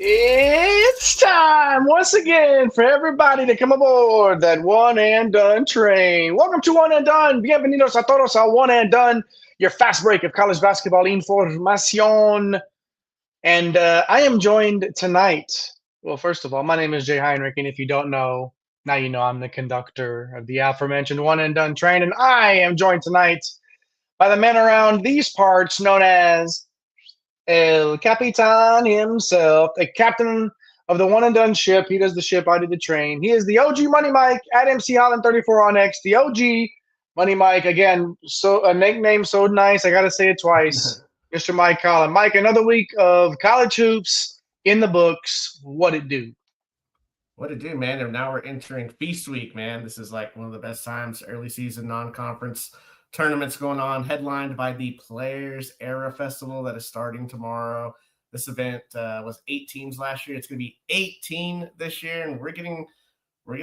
It's time once again for everybody to come aboard that one and done train. Welcome to One and Done. Bienvenidos a todos a One and Done, your fast break of college basketball information. And I am joined tonight. Well, first of all, my name is Jay Heinrich, and if you don't know, now you know I'm the conductor of the aforementioned One and Done train, and I am joined tonight by the man around these parts known as El Capitan himself, a captain of the one and done ship. He does the ship, I do the train. He is the OG Money Mike at MC Holland 34 on X. The OG Money Mike, again, so a nickname so nice, I got to say it twice. Mr. Mike Collin. Mike, another week of college hoops in the books. What it do? What it do, man? And now we're entering Feast Week, man. This is like one of the best times, early season non-conference tournaments going on, headlined by the Players Era Festival that is starting tomorrow. This event was 8 teams last year. It's going to be 18 this year, and we're getting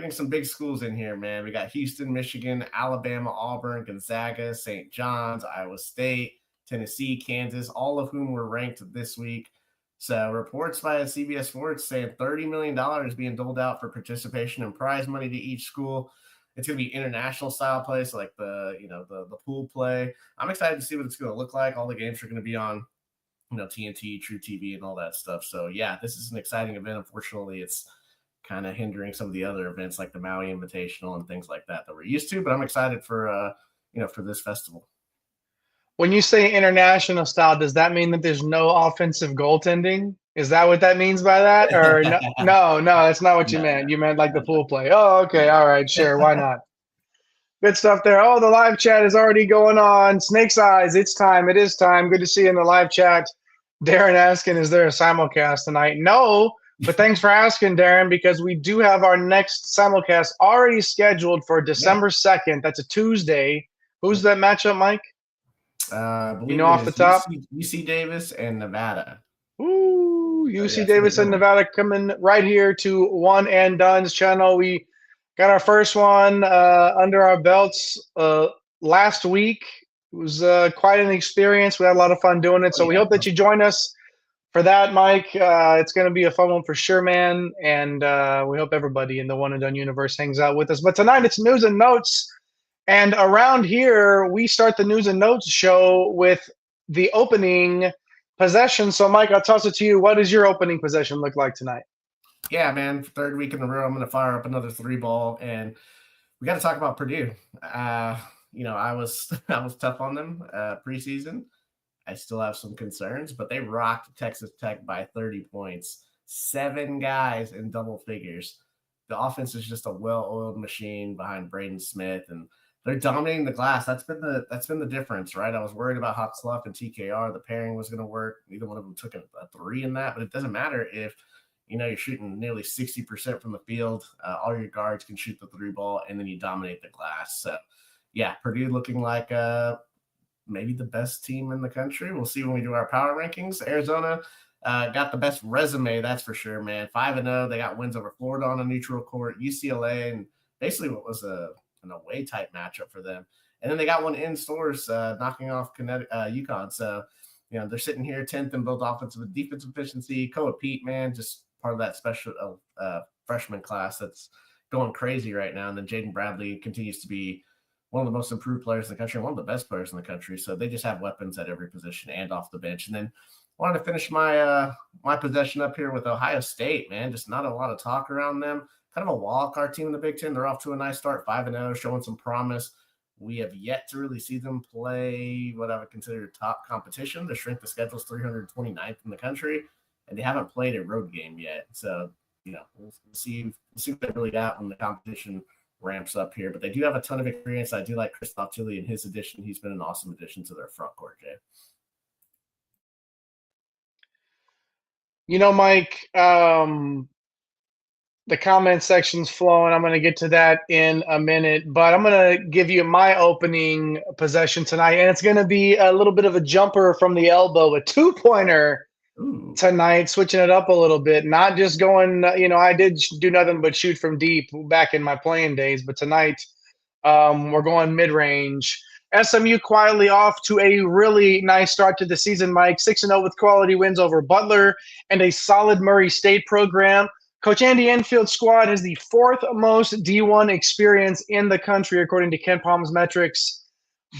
some big schools in here, man. We got Houston, Michigan, Alabama, Auburn, Gonzaga, St. John's, Iowa State, Tennessee, Kansas, all of whom were ranked this week. So reports by CBS Sports saying $30 million being doled out for participation and prize money to each school. It's going to be international style play, so like the pool play. I'm excited to see what it's going to look like. All the games are going to be on, TNT, True TV, and all that stuff. So yeah, this is an exciting event. Unfortunately, it's kind of hindering some of the other events like the Maui Invitational and things like that we're used to. But I'm excited for for this festival. When you say international style, does that mean that there's no offensive goaltending? Is that what that means by that? Or no, no, that's not what you No, meant. You meant like the pool play. Oh, okay. All right. Sure. Why not? Good stuff there. Oh, the live chat is already going on. Snake's Eyes, it's time. It is time. Good to see you in the live chat. Darren asking, is there a simulcast tonight? No, but thanks for asking, Darren, because we do have our next simulcast already scheduled for December 2nd. That's a Tuesday. Who's that matchup, Mike? I You believe know it off the is top? UC Davis and Nevada. Ooh, So, UC yeah, it's gonna be a Davis good and one. Nevada coming right here to One and Done's channel. We got our first one under our belts last week. It was quite an experience. We had a lot of fun doing it. Oh So we yeah, hope that you join us for that, Mike. It's going to be a fun one for sure, man. And we hope everybody in the One and Done universe hangs out with us. But tonight it's news and notes. And around here, we start the news and notes show with the opening possession. So, Mike, I'll toss it to you. What does your opening possession look like tonight? yeah, man. Third week in a row, I'm going to fire up another 3-ball, and we got to talk about Purdue. I was I was tough on them preseason. I still have some concerns, but they rocked Texas Tech by 30 points. 7 guys in double figures. The offense is just a well-oiled machine behind Braden Smith, and they're dominating the glass. That's been the difference, right? I was worried about how Clough and TKR, the pairing was going to work. Neither one of them took a 3 in that, but it doesn't matter if you're shooting nearly 60% from the field. All your guards can shoot the 3-ball, and then you dominate the glass. So, yeah, Purdue looking like maybe the best team in the country. We'll see when we do our power rankings. Arizona got the best resume, that's for sure, man. 5-0. They got wins over Florida on a neutral court, UCLA, and basically what was an away type matchup for them. And then they got one in stores, knocking off UConn. So, they're sitting here 10th in both offensive and defensive efficiency. Koa Pete, man, just part of that special freshman class that's going crazy right now. And then Jaden Bradley continues to be one of the most improved players in the country and one of the best players in the country. So they just have weapons at every position and off the bench. And then wanted to finish my possession up here with Ohio State, man. Just not a lot of talk around them. Kind of a wild card team in the Big Ten. They're off to a nice start, 5-0, showing some promise. We have yet to really see them play what I would consider top competition. The strength of schedule is 329th in the country, and they haven't played a road game yet. So, we'll see what they really got when the competition ramps up here. But they do have a ton of experience. I do like Christoph Tilly and his addition. He's been an awesome addition to their front court, Jay. Mike, the comment section's flowing. I'm going to get to that in a minute, but I'm going to give you my opening possession tonight, and it's going to be a little bit of a jumper from the elbow, a 2-pointer tonight, switching it up a little bit, not just going, I did do nothing but shoot from deep back in my playing days, but tonight we're going mid-range. SMU quietly off to a really nice start to the season, Mike. 6-0 with quality wins over Butler and a solid Murray State program. Coach Andy Enfield's squad has the fourth most D1 experience in the country, according to Ken Palm's metrics.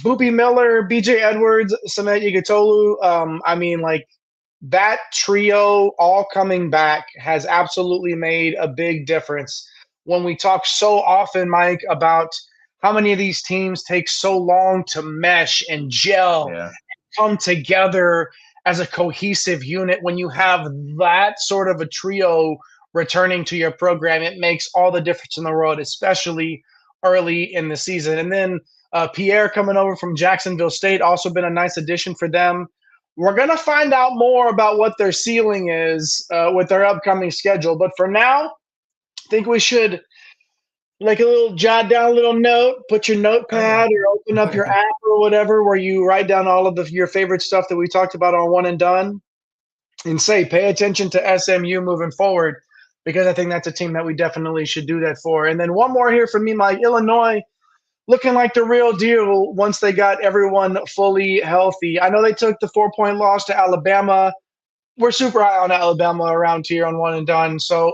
Boopy Miller, BJ Edwards, Samet Yigitolu. That trio all coming back has absolutely made a big difference. When we talk so often, Mike, about how many of these teams take so long to mesh and gel, and come together as a cohesive unit, when you have that sort of a trio returning to your program, it makes all the difference in the world, especially early in the season. And then Pierre coming over from Jacksonville State, also been a nice addition for them. We're going to find out more about what their ceiling is with their upcoming schedule. But for now, I think we should jot down a little note, put your notepad or open up your app or whatever, where you write down all of your favorite stuff that we talked about on One and Done, and say, pay attention to SMU moving forward, because I think that's a team that we definitely should do that for. And then one more here from me, Mike. Illinois looking like the real deal once they got everyone fully healthy. I know they took the 4-point loss to Alabama. We're super high on Alabama around here on One and Done, so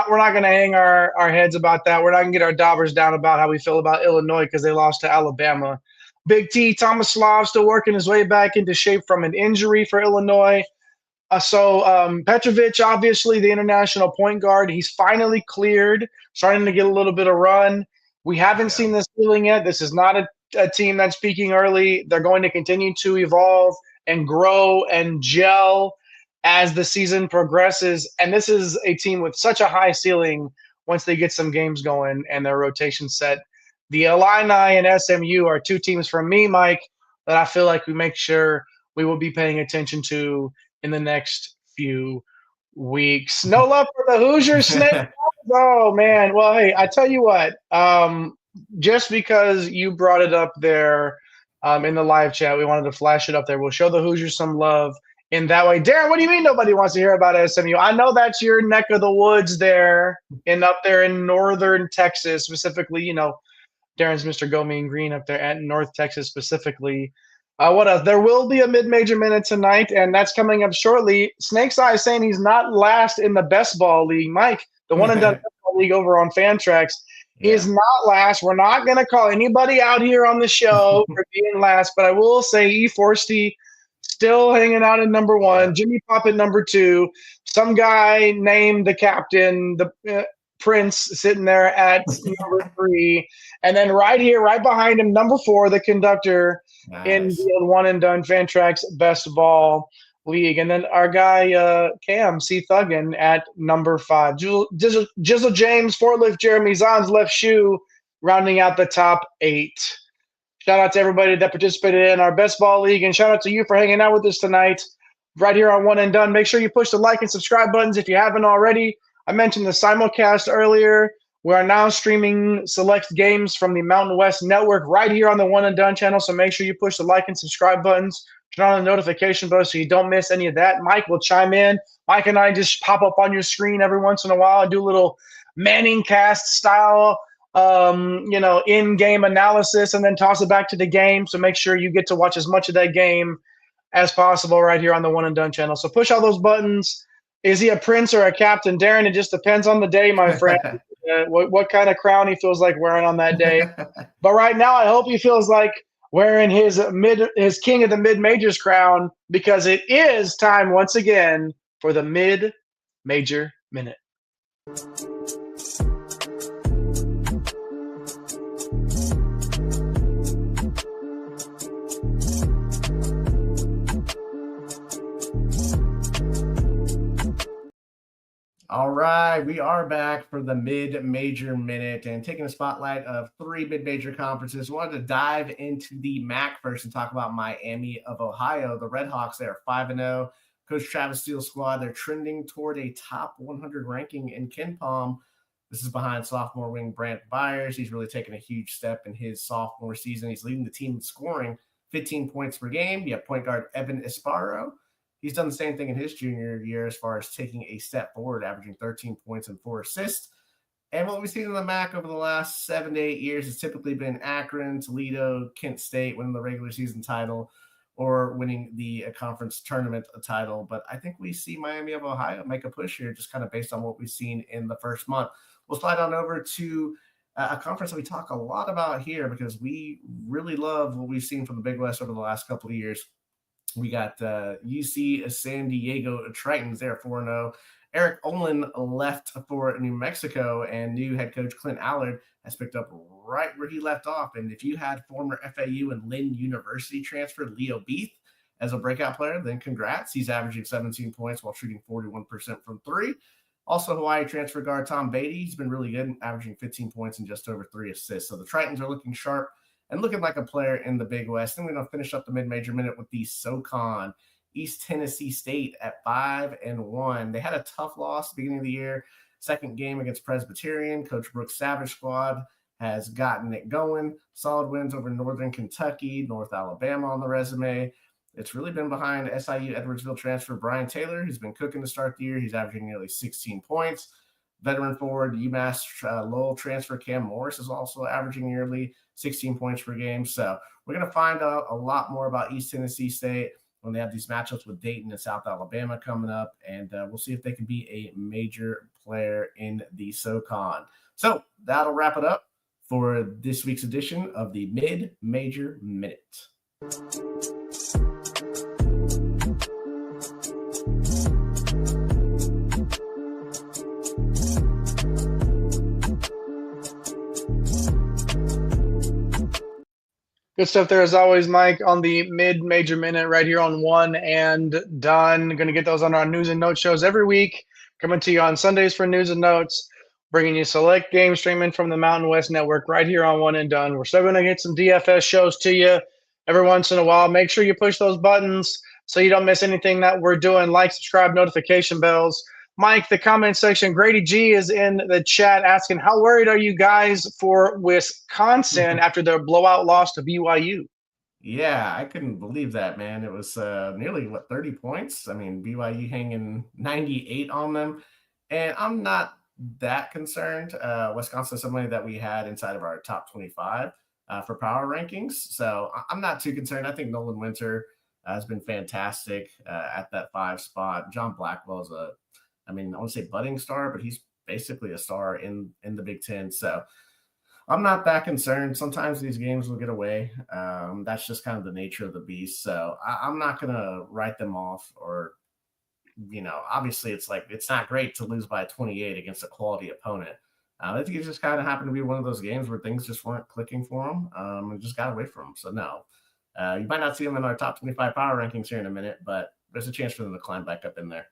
we're not going to hang our heads about that. We're not going to get our daubers down about how we feel about Illinois because they lost to Alabama. Big T, Thomas Slav, still working his way back into shape from an injury for Illinois. Petrovic, obviously the international point guard, he's finally cleared, starting to get a little bit of run. We haven't seen this ceiling yet. This is not a team that's peaking early. They're going to continue to evolve and grow and gel as the season progresses. And this is a team with such a high ceiling once they get some games going and their rotation set. The Illini and SMU are two teams from me, Mike, that I feel like we make sure we will be paying attention to in the next few weeks. No love for the Hoosier Snake. Oh, man. Well, hey, I tell you what, just because you brought it up there in the live chat, we wanted to flash it up there. We'll show the Hoosiers some love in that way. Darren, what do you mean nobody wants to hear about SMU? I know that's your neck of the woods there up there in northern Texas, specifically, Darren's Mr. Go Mean Green up there at North Texas specifically. What else? There will be a mid-major minute tonight, and that's coming up shortly. Snake's Eye saying he's not last in the best ball league. Mike, the one and done best ball league over on Fantrax, is not last. We're not going to call anybody out here on the show for being last, but I will say E. still hanging out in number one, Jimmy Pop at number two, some guy named the captain, the Prince, sitting there at number three, and then right here, right behind him, number four, the conductor in the One and Done Fantrax Best Ball League, and then our guy Cam C. Thuggin at number five, Jizzle James, Fortlift Jeremy Zahn's left shoe, rounding out the top 8. Shout out to everybody that participated in our Best Ball League, and shout out to you for hanging out with us tonight right here on One and Done. Make sure you push the like and subscribe buttons if you haven't already. I mentioned the simulcast earlier. We are now streaming select games from the Mountain West Network right here on the One and Done channel, so make sure you push the like and subscribe buttons. Turn on the notification bell so you don't miss any of that. Mike will chime in. Mike and I just pop up on your screen every once in a while. I do a little Manning cast style in-game analysis and then toss it back to the game. So make sure you get to watch as much of that game as possible right here on the One and Done channel. So push all those buttons. Is he a prince or a captain? Darren, it just depends on the day, my friend. What kind of crown he feels like wearing on that day. But right now, I hope he feels like wearing his King of the Mid-Majors crown, because it is time once again for the Mid-Major Minute. All right, we are back for the Mid-Major Minute and taking a spotlight of 3 mid-major conferences. We wanted to dive into the MAC first and talk about Miami of Ohio. The Redhawks, they are 5-0. Coach Travis Steele's squad, they're trending toward a top 100 ranking in Ken Palm. This is behind sophomore wing Brant Byers. He's really taken a huge step in his sophomore season. He's leading the team in scoring 15 points per game. You have point guard Evan Esparro. He's done the same thing in his junior year as far as taking a step forward, averaging 13 points and 4 assists. And what we've seen in the MAC over the last 7 to 8 years has typically been Akron, Toledo, Kent State winning the regular season title or winning the conference tournament title. But I think we see Miami of Ohio make a push here just kind of based on what we've seen in the first month. We'll slide on over to a conference that we talk a lot about here because we really love what we've seen from the Big West over the last couple of years. We got UC San Diego Tritons there 4-0. Eric Olin left for New Mexico, and new head coach Clint Allard has picked up right where he left off. And if you had former FAU and Lynn University transfer Leo Beath as a breakout player, then congrats. He's averaging 17 points while shooting 41% from three. Also, Hawaii transfer guard Tom Beatty. He's been really good, averaging 15 points and just over 3 assists. So the Tritons are looking sharp and looking like a player in the Big West. Then we're going to finish up the mid-major minute with the SoCon. East Tennessee State at 5-1. They had a tough loss at the beginning of the year. Second game against Presbyterian. Coach Brooks' Savage squad has gotten it going. Solid wins over Northern Kentucky, North Alabama on the resume. It's really been behind SIU Edwardsville transfer Brian Taylor. He's been cooking to start the year. He's averaging nearly 16 points. Veteran forward UMass Lowell transfer Cam Morris is also averaging nearly 16 points per game. So we're going to find out a lot more about East Tennessee State when they have these matchups with Dayton and South Alabama coming up. And we'll see if they can be a major player in the SoCon. So that'll wrap it up for this week's edition of the Mid-Major Minute. Good stuff there as always, Mike, on the mid-major minute right here on One and Done. Going to get those on our news and notes shows every week. Coming to you on Sundays for news and notes. Bringing you select game streaming from the Mountain West Network right here on One and Done. We're still going to get some DFS shows to you every once in a while. Make sure you push those buttons so you don't miss anything that we're doing. Like, subscribe, notification bells. Mike, the comment section, Grady G is in the chat asking, how worried are you guys for Wisconsin after their blowout loss to BYU? Yeah, I couldn't believe that, man. It was nearly, 30 points? I mean, BYU hanging 98 on them. And I'm not that concerned. Wisconsin is somebody that we had inside of our top 25 for power rankings. So I'm not too concerned. I think Nolan Winter has been fantastic at that 5 spot. John Blackwell is I want to say budding star, but he's basically a star in the Big Ten. So I'm not that concerned. Sometimes these games will get away. That's just kind of the nature of the beast. So I'm not going to write them off or, obviously it's not great to lose by 28 against a quality opponent. I think it just kind of happened to be one of those games where things just weren't clicking for them and just got away from them. So no, you might not see them in our top 25 power rankings here in a minute, but there's a chance for them to climb back up in there.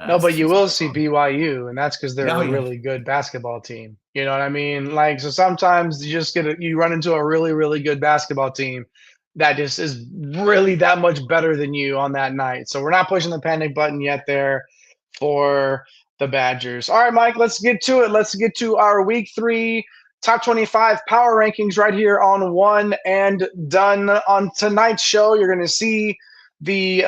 No, but you will see BYU, and that's because they're a really good basketball team. You know what I mean? So sometimes you just you run into a really, really good basketball team that just is really that much better than you on that night. So we're not pushing the panic button yet there for the Badgers. All right, Mike, let's get to it. Let's get to our Week 3 top 25 power rankings right here on One and Done. On tonight's show, you're going to see the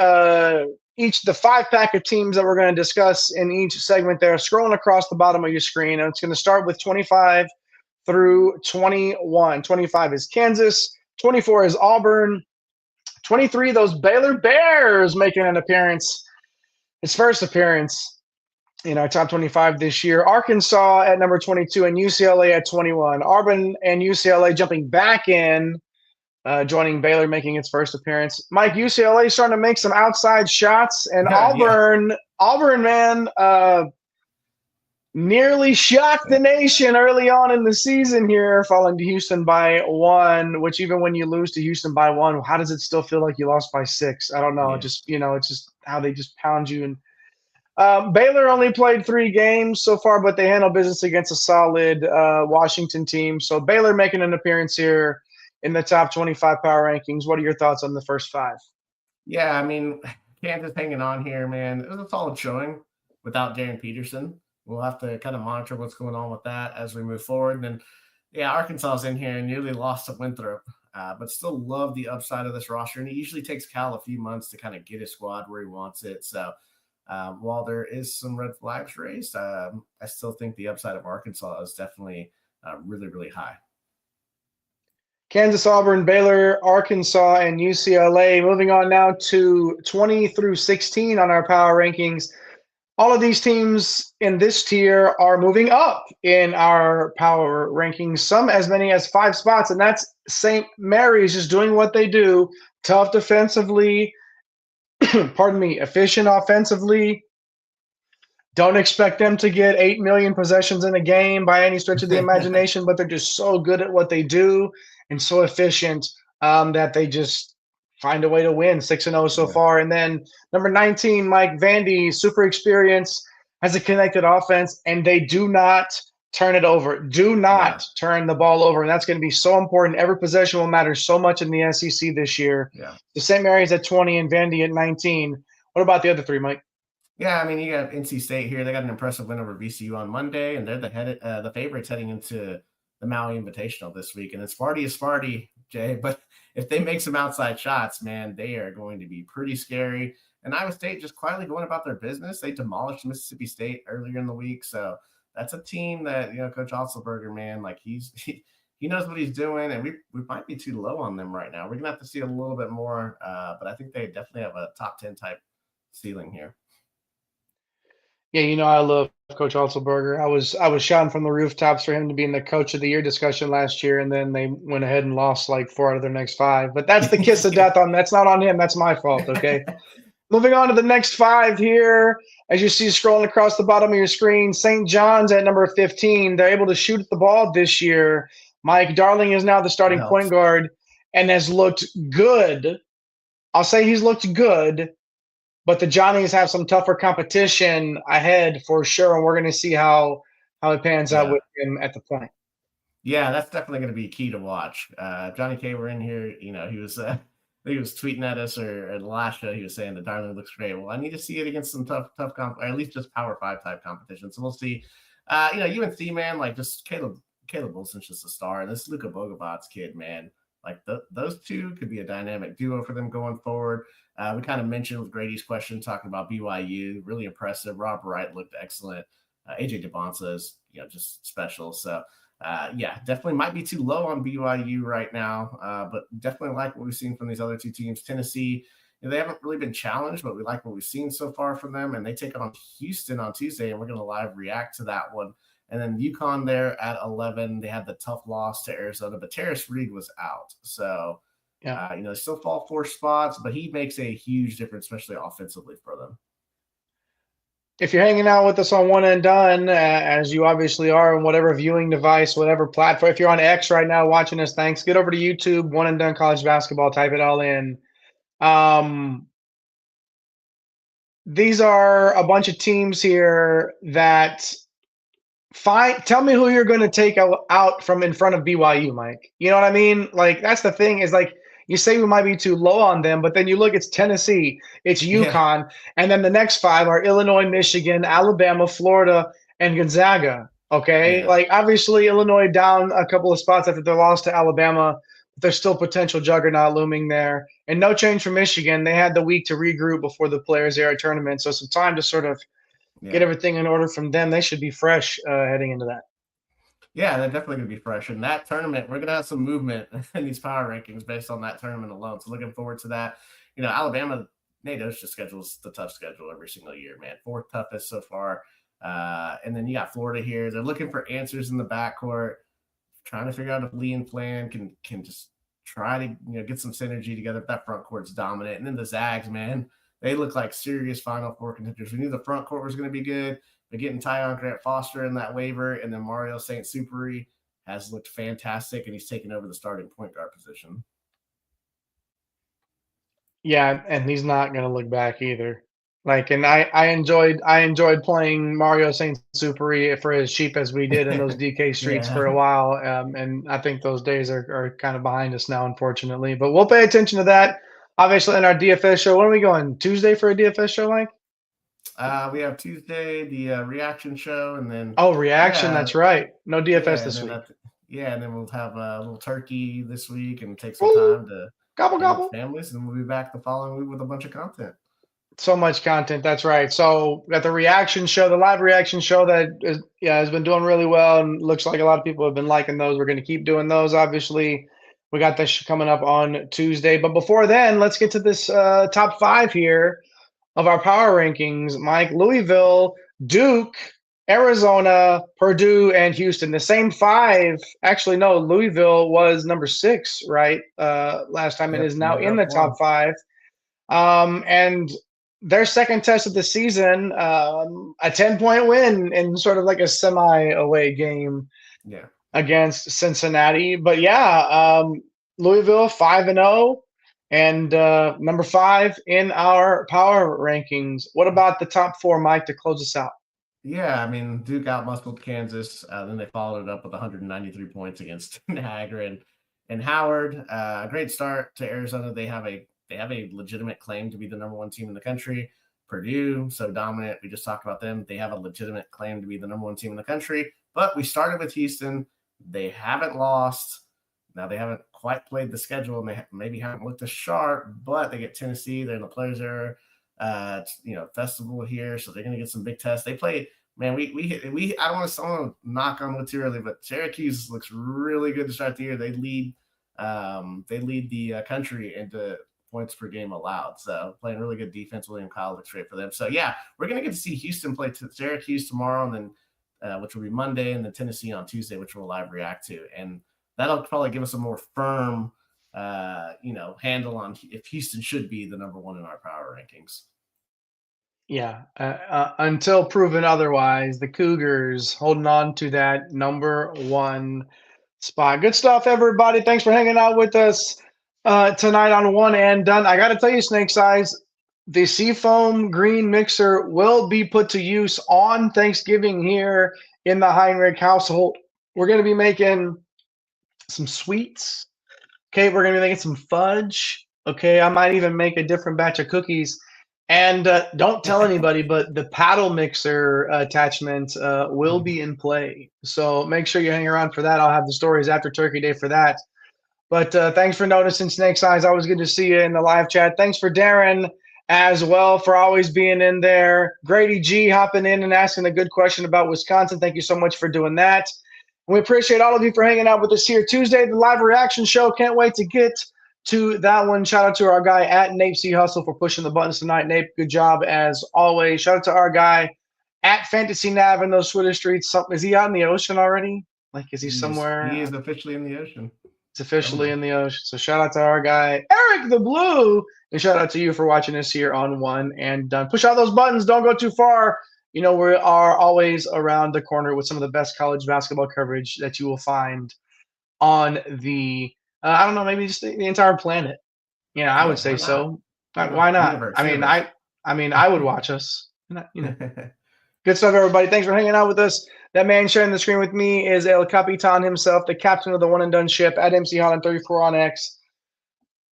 5-pack of teams that we're going to discuss in each segment there, scrolling across the bottom of your screen. And it's going to start with 25 through 21. 25 is Kansas. 24 is Auburn. 23, those Baylor Bears making an appearance. Its first appearance in our top 25 this year. Arkansas at number 22 and UCLA at 21. Auburn and UCLA jumping back in, joining Baylor, making its first appearance. Mike, UCLA starting to make some outside shots, and Auburn, man, nearly shocked the nation early on in the season here, falling to Houston by 1, which even when you lose to Houston by 1, how does it still feel like you lost by 6? I don't know. Yeah. It's just how they just pound you. And Baylor only played 3 games so far, but they handle business against a solid Washington team. So Baylor making an appearance here in the top 25 power rankings. What are your thoughts on the first 5? Yeah, Kansas hanging on here, man. It was a solid showing without Darren Peterson. We'll have to kind of monitor what's going on with that as we move forward. And then, Arkansas's in here and nearly lost to Winthrop, but still love the upside of this roster. And it usually takes Cal a few months to kind of get his squad where he wants it. So While there is some red flags raised, I still think the upside of Arkansas is definitely really, really high. Kansas, Auburn, Baylor, Arkansas, and UCLA. Moving on now to 20 through 16 on our power rankings. All of these teams in this tier are moving up in our power rankings, some as many as 5 spots, and that's St. Mary's just doing what they do, tough defensively, efficient offensively. Don't expect them to get 8 million possessions in a game by any stretch of the imagination, but they're just so good at what they do and so efficient that they just find a way to win. 6-0 so far. And then number 19, Mike Vandy, super experienced, has a connected offense, and they do not turn it over. Do not turn the ball over. And that's going to be so important. Every possession will matter so much in the SEC this year. The St. Mary's at 20 and Vandy at 19. What about the other three, Mike? Yeah, I mean, you got NC State here. They got an impressive win over VCU on Monday, and they're the favorites heading into the Maui Invitational this week. And it's Sparty is Sparty, Jay. But if they make some outside shots, man, they are going to be pretty scary. And Iowa State just quietly going about their business. They demolished Mississippi State earlier in the week. So that's a team that, Coach Otzelberger, man, like he knows what he's doing, and we might be too low on them right now. We're going to have to see a little bit more, but I think they definitely have a top 10 type ceiling here. Yeah, I love Coach Otzelberger. I was shouting from the rooftops for him to be in the Coach of the Year discussion last year, and then they went ahead and lost like 4 out of their next 5. But that's the kiss of death on. That's not on him. That's my fault. Okay. Moving on to the next 5 here, as you see scrolling across the bottom of your screen, St. John's at number 15. They're able to shoot the ball this year. Mike Darling is now the starting point guard and has looked good. I'll say he's looked good. But the Johnnies have some tougher competition ahead for sure, and we're going to see how it pans out with him at the point. Yeah, that's definitely going to be key to watch. Johnny K were in here. He was he was tweeting at us or at the last show. He was saying that Darling looks great. Well, I need to see it against some tough or at least just Power 5 type competition. So we'll see. UNC, man, like just Caleb Wilson's just a star, and this Luka Bogobot's kid, man. Like those two could be a dynamic duo for them going forward. We kind of mentioned with Grady's question, talking about BYU, really impressive. Rob Wright looked excellent. AJ DeBonsa is, just special. So, definitely might be too low on BYU right now, but definitely like what we've seen from these other 2 teams. Tennessee, they haven't really been challenged, but we like what we've seen so far from them. And they take on Houston on Tuesday, and we're going to live react to that one. And then UConn there at 11, they had the tough loss to Arizona, but Terrace Reed was out. So, they still fall 4 spots, but he makes a huge difference, especially offensively for them. If you're hanging out with us on One and Done, as you obviously are on whatever viewing device, whatever platform, if you're on X right now watching us, thanks. Get over to YouTube, One and Done College Basketball, type it all in. These are a bunch of teams here that tell me who you're going to take out from in front of BYU, Mike. You know what I mean? Like, that's the thing is, like, you say we might be too low on them, but then you look, it's Tennessee, it's UConn, and then the next 5 are Illinois, Michigan, Alabama, Florida, and Gonzaga. Okay? Like, obviously, Illinois down a couple of spots after their loss to Alabama, but there's still potential juggernaut looming there. And no change for Michigan. They had the week to regroup before the Players Era tournament, so some time to sort of get everything in order from them. They should be fresh heading into that. Yeah, they're definitely going to be fresh. In that tournament, we're going to have some movement in these power rankings based on that tournament alone. So looking forward to that. Alabama, Nate Osh's schedule is the tough schedule every single year, man. 4th toughest so far. And then you got Florida here. They're looking for answers in the backcourt, trying to figure out if Lee and Flan can just try to get some synergy together. If that front court's dominant. And then the Zags, man, they look like serious Final Four contenders. We knew the front court was going to be good. But getting Tyon Grant Foster in that waiver, and then Mario St. Superi has looked fantastic, and he's taken over the starting point guard position. Yeah, and he's not going to look back either. Like, and I enjoyed playing Mario St. Superi for as cheap as we did in those DK streets for a while, and I think those days are kind of behind us now, unfortunately. But we'll pay attention to that. Obviously, in our DFS show, when are we going? Tuesday for a DFS show, Mike? We have Tuesday, the reaction show, and then reaction. That's right. No DFS this week. And then we'll have a little turkey this week and take some time to gobble families, and we'll be back the following week with a bunch of content. So much content. That's right. So we got the reaction show, the live reaction show that has been doing really well, and looks like a lot of people have been liking those. We're going to keep doing those. Obviously, we got this coming up on Tuesday. But before then, let's get to this top five here of our power rankings. Mike, Louisville, Duke, Arizona, Purdue, and Houston. The same five. Actually, no, Louisville was number six, right? Last time, and Yep, is now moved in up the top one. five. And their second test of the season, a 10-point win in sort of like a semi-away game Yeah. against Cincinnati. But yeah, Louisville 5-0 and number five in our power rankings. What about the top four, Mike, to close us out? Yeah, I mean, Duke outmuscled Kansas. Then they followed it up with 193 points against Niagara and Howard. Great start to Arizona. They have a legitimate claim to be the number one team in the country. Purdue, so dominant. We just talked about them. They have a legitimate claim to be the number one team in the country. But we started with Houston. They haven't lost. Now they haven't quite played the schedule, and they maybe haven't looked as sharp. But they get Tennessee. They're in the Players Era. Festival here, so they're going to get some big tests. They play, man. We. I don't want to knock on wood too early, but Syracuse looks really good to start the year. They lead. They lead the country into points per game allowed. So playing really good defense. William Kyle looks great for them. So yeah, we're going to get to see Houston play Syracuse tomorrow, and then which will be Monday, and then Tennessee on Tuesday, which we'll live react to, and that'll probably give us a more firm handle on if Houston should be the number one in our power rankings. Yeah, until proven otherwise, the Cougars holding on to that number one spot. Good stuff, everybody. Thanks for hanging out with us tonight on One and Done. I got to tell you, Snake Size, the Seafoam Green Mixer will be put to use on Thanksgiving here in the Heinrich household. We're going to be making some sweets. Okay, we're going to be making some fudge. Okay, I might even make a different batch of cookies. And don't tell anybody, but the paddle mixer attachment will be in play. So make sure you hang around for that. I'll have the stories after Turkey Day for that. But thanks for noticing, Snake's Eyes. Always good to see you in the live chat. Thanks for Darren as well for always being in there. Grady G hopping in and asking a good question about Wisconsin. Thank you so much for doing that. And we appreciate all of you for hanging out with us here Tuesday, the live reaction show. Can't wait to get to that one. Shout out to our guy at Nape C Hustle for pushing the buttons tonight. Nape, good job as always. Shout out to our guy at Fantasy Nav in those Twitter streets. Is he out in the ocean already? Like, is he somewhere? He is officially in the ocean. It's officially in the ocean. So shout out to our guy, Eric the Blue. And shout out to you for watching us here on One and Done. Push out those buttons. Don't go too far. You know, we are always around the corner with some of the best college basketball coverage that you will find on the, I don't know, maybe just the entire planet. Yeah, I would say so. Why not? Universe, I mean, I would watch us. Good stuff, everybody. Thanks for hanging out with us. That man sharing the screen with me is El Capitan himself, the captain of the One and Done ship at MC Holland 34 on X.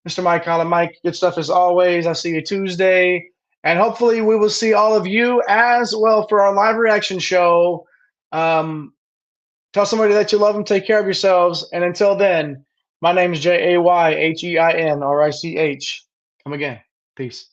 Mr. Mike Holland. Mike, good stuff as always. I'll see you Tuesday. And hopefully we will see all of you as well for our live reaction show. Tell somebody that you love them. Take care of yourselves. And until then, my name is Jayhein, RICH. Come again. Peace.